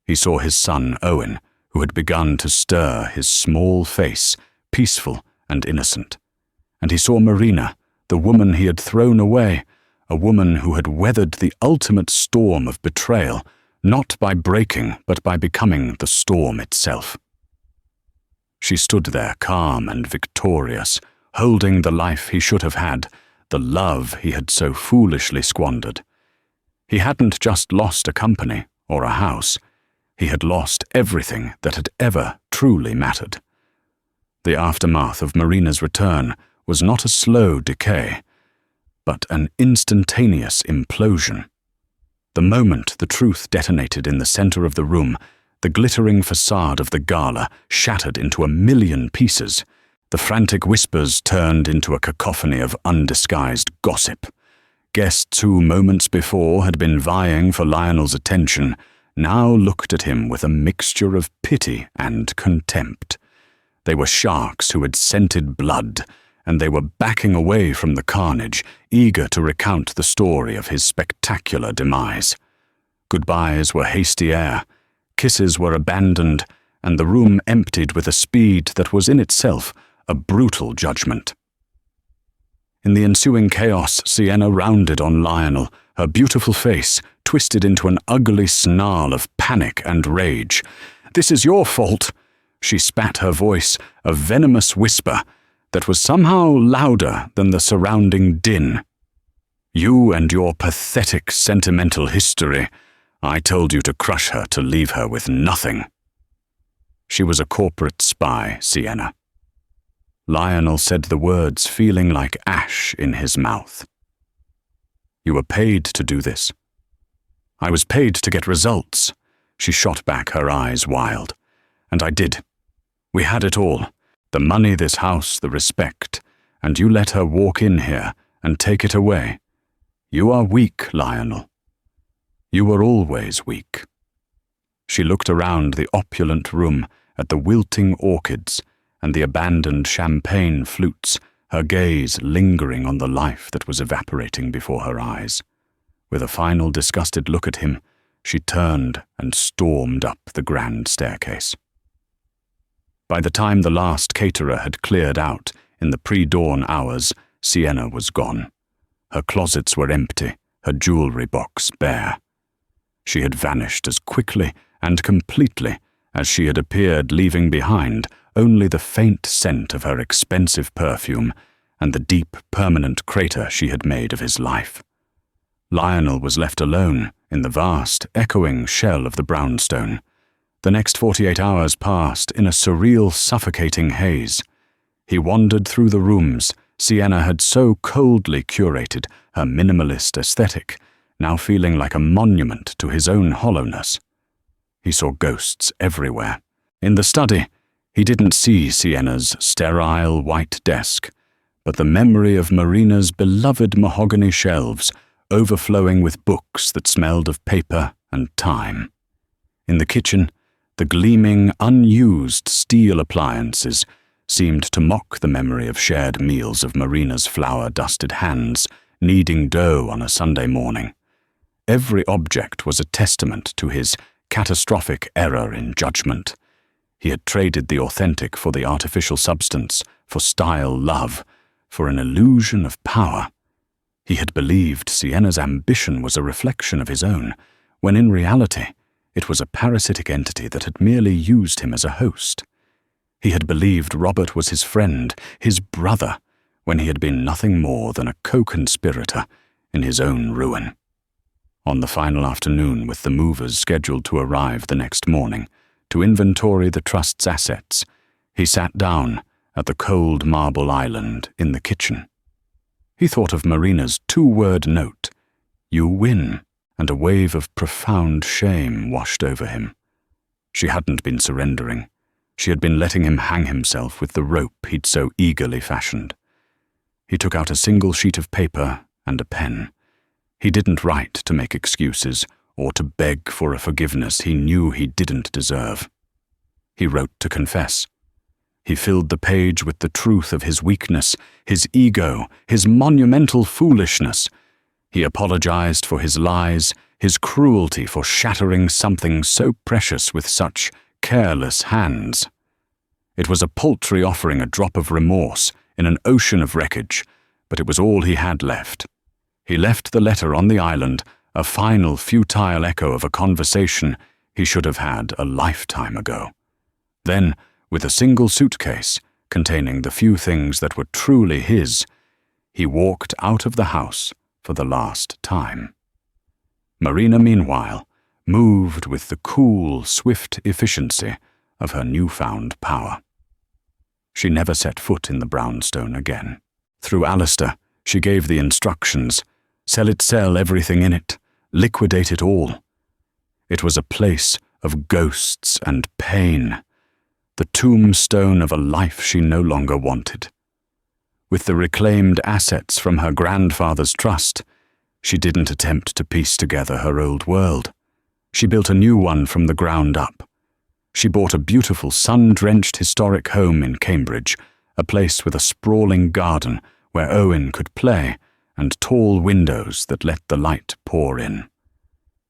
He saw his son, Owen, who had begun to stir his small face, peaceful and innocent. And he saw Marina, the woman he had thrown away, a woman who had weathered the ultimate storm of betrayal, not by breaking, but by becoming the storm itself. She stood there calm and victorious, holding the life he should have had, the love he had so foolishly squandered. He hadn't just lost a company or a house. He had lost everything that had ever truly mattered. The aftermath of Marina's return was not a slow decay, but an instantaneous implosion. The moment the truth detonated in the center of the room, the glittering facade of the gala shattered into a million pieces. The frantic whispers turned into a cacophony of undisguised gossip. Guests who moments before had been vying for Lionel's attention now looked at him with a mixture of pity and contempt. They were sharks who had scented blood, and they were backing away from the carnage, eager to recount the story of his spectacular demise. Goodbyes were hasty air, kisses were abandoned, and the room emptied with a speed that was in itself a brutal judgment. In the ensuing chaos, Sienna rounded on Lionel, her beautiful face twisted into an ugly snarl of panic and rage. "This is your fault!" She spat her voice, a venomous whisper that was somehow louder than the surrounding din. "You and your pathetic sentimental history. I told you to crush her, to leave her with nothing." She was a corporate spy, Sienna. Lionel said the words feeling like ash in his mouth. "You were paid to do this." "I was paid to get results." She shot back, her eyes wild. "And I did. We had it all. The money, this house, the respect. And you let her walk in here and take it away. You are weak, Lionel. You were always weak." She looked around the opulent room at the wilting orchids and the abandoned champagne flutes, her gaze lingering on the life that was evaporating before her eyes. With a final disgusted look at him, she turned and stormed up the grand staircase. By the time the last caterer had cleared out in the pre-dawn hours, Sienna was gone. Her closets were empty, her jewelry box bare. She had vanished as quickly and completely as she had appeared, leaving behind only the faint scent of her expensive perfume and the deep, permanent crater she had made of his life. Lionel was left alone in the vast, echoing shell of the brownstone. The next 48 hours passed in a surreal, suffocating haze. He wandered through the rooms Sienna had so coldly curated, her minimalist aesthetic, now feeling like a monument to his own hollowness. He saw ghosts everywhere. In the study, he didn't see Sienna's sterile white desk, but the memory of Marina's beloved mahogany shelves overflowing with books that smelled of paper and time. In the kitchen, the gleaming, unused steel appliances seemed to mock the memory of shared meals of Marina's flour-dusted hands kneading dough on a Sunday morning. Every object was a testament to his catastrophic error in judgment. He had traded the authentic for the artificial substance, for style love, for an illusion of power. He had believed Sienna's ambition was a reflection of his own, when in reality it was a parasitic entity that had merely used him as a host. He had believed Robert was his friend, his brother, when he had been nothing more than a co-conspirator in his own ruin. On the final afternoon, with the movers scheduled to arrive the next morning to inventory the trust's assets, he sat down at the cold marble island in the kitchen. He thought of Marina's two-word note, "You win," and a wave of profound shame washed over him. She hadn't been surrendering. She had been letting him hang himself with the rope he'd so eagerly fashioned. He took out a single sheet of paper and a pen. He didn't write to make excuses or to beg for a forgiveness he knew he didn't deserve. He wrote to confess. He filled the page with the truth of his weakness, his ego, his monumental foolishness. He apologized for his lies, his cruelty for shattering something so precious with such careless hands. It was a paltry offering, a drop of remorse in an ocean of wreckage, but it was all he had left. He left the letter on the island, a final futile echo of a conversation he should have had a lifetime ago. Then, with a single suitcase containing the few things that were truly his, he walked out of the house for the last time. Marina, meanwhile, moved with the cool, swift efficiency of her newfound power. She never set foot in the brownstone again. Through Alistair, she gave the instructions: sell everything in it, liquidate it all. It was a place of ghosts and pain, the tombstone of a life she no longer wanted. With the reclaimed assets from her grandfather's trust, she didn't attempt to piece together her old world. She built a new one from the ground up. She bought a beautiful sun-drenched historic home in Cambridge, a place with a sprawling garden where Owen could play and tall windows that let the light pour in.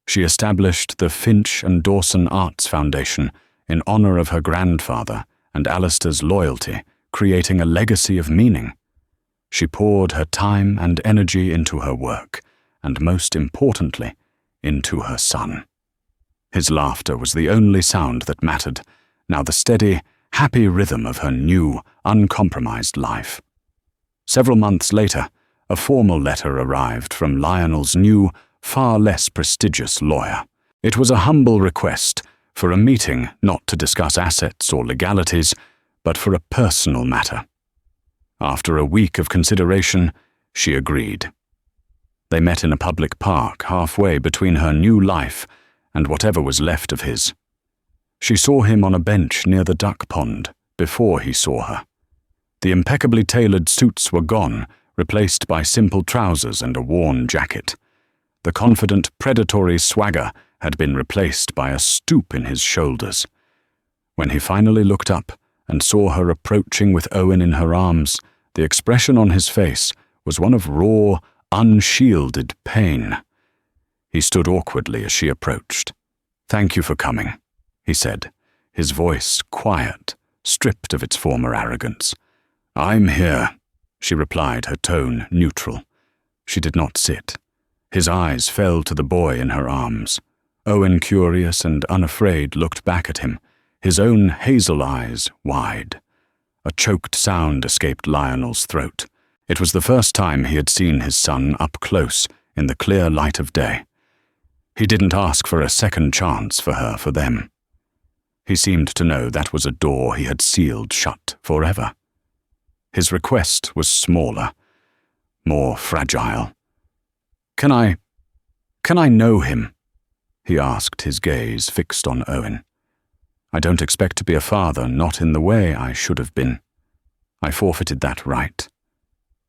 She established the Finch and Dawson Arts Foundation in honor of her grandfather and Alistair's loyalty, creating a legacy of meaning. She poured her time and energy into her work, and most importantly, into her son. His laughter was the only sound that mattered, now the steady, happy rhythm of her new, uncompromised life. Several months later, a formal letter arrived from Lionel's new, far less prestigious lawyer. It was a humble request for a meeting not to discuss assets or legalities, but for a personal matter. After a week of consideration, she agreed. They met in a public park halfway between her new life and whatever was left of his. She saw him on a bench near the duck pond before he saw her. The impeccably tailored suits were gone, replaced by simple trousers and a worn jacket. The confident, predatory swagger had been replaced by a stoop in his shoulders. When he finally looked up and saw her approaching with Owen in her arms, the expression on his face was one of raw, unshielded pain. He stood awkwardly as she approached. "Thank you for coming," he said, his voice quiet, stripped of its former arrogance. "I'm here," she replied, her tone neutral. She did not sit. His eyes fell to the boy in her arms. Owen, curious and unafraid, looked back at him, his own hazel eyes wide. A choked sound escaped Lionel's throat. It was the first time he had seen his son up close in the clear light of day. He didn't ask for a second chance for her, for them. He seemed to know that was a door he had sealed shut forever. His request was smaller, more fragile. Can I know him?" he asked, his gaze fixed on Owen. "I don't expect to be a father, not in the way I should have been. I forfeited that right.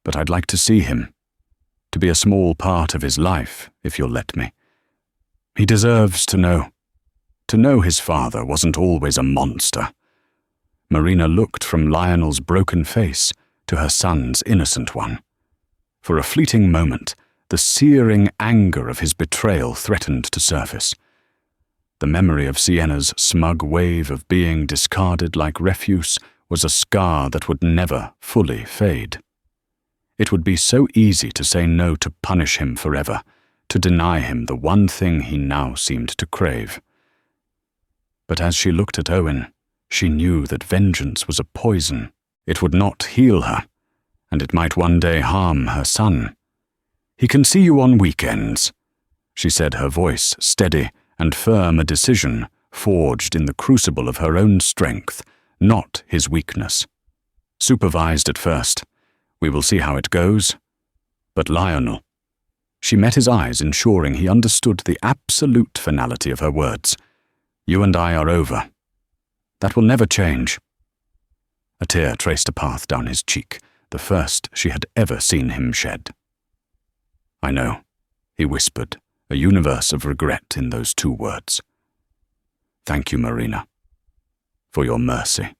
But I'd like to see him, to be a small part of his life, if you'll let me. He deserves to know. To know his father wasn't always a monster." Marina looked from Lionel's broken face to her son's innocent one. For a fleeting moment, the searing anger of his betrayal threatened to surface. The memory of Sienna's smug wave of being discarded like refuse was a scar that would never fully fade. It would be so easy to say no, to punish him forever, to deny him the one thing he now seemed to crave. But as she looked at Owen, she knew that vengeance was a poison. It would not heal her, and it might one day harm her son. "He can see you on weekends," she said, her voice steady and firm, a decision forged in the crucible of her own strength, not his weakness. "Supervised at first. We will see how it goes. But Lionel—" She met his eyes, ensuring he understood the absolute finality of her words. "You and I are over. That will never change." A tear traced a path down his cheek, the first she had ever seen him shed. "I know," he whispered, a universe of regret in those two words. "Thank you, Marina, for your mercy."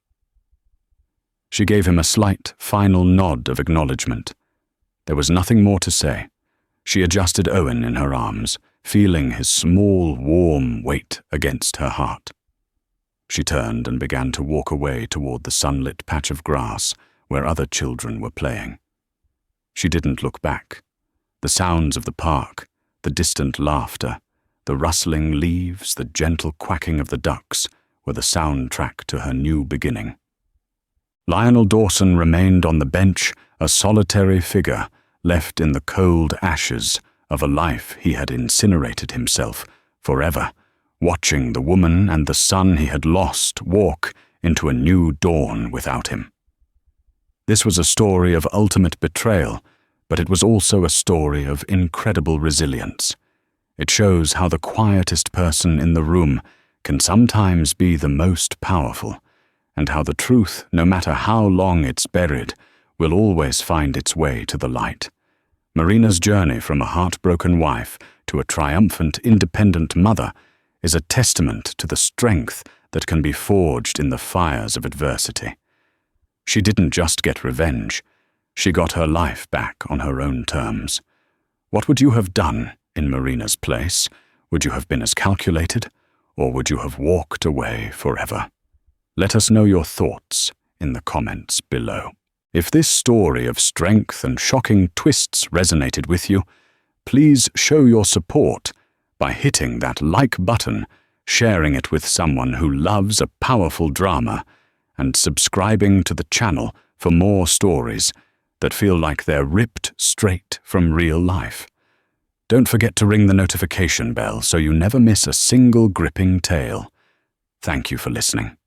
She gave him a slight, final nod of acknowledgement. There was nothing more to say. She adjusted Owen in her arms, feeling his small, warm weight against her heart. She turned and began to walk away toward the sunlit patch of grass where other children were playing. She didn't look back. The sounds of the park, the distant laughter, the rustling leaves, the gentle quacking of the ducks were the soundtrack to her new beginning. Lionel Dawson remained on the bench, a solitary figure left in the cold ashes of a life he had incinerated himself forever, watching the woman and the son he had lost walk into a new dawn without him. This was a story of ultimate betrayal, but it was also a story of incredible resilience. It shows how the quietest person in the room can sometimes be the most powerful, and how the truth, no matter how long it's buried, will always find its way to the light. Marina's journey from a heartbroken wife to a triumphant, independent mother is a testament to the strength that can be forged in the fires of adversity. She didn't just get revenge, she got her life back on her own terms. What would you have done in Marina's place? Would you have been as calculated, or would you have walked away forever? Let us know your thoughts in the comments below. If this story of strength and shocking twists resonated with you, please show your support by hitting that like button, sharing it with someone who loves a powerful drama, and subscribing to the channel for more stories that feel like they're ripped straight from real life. Don't forget to ring the notification bell so you never miss a single gripping tale. Thank you for listening.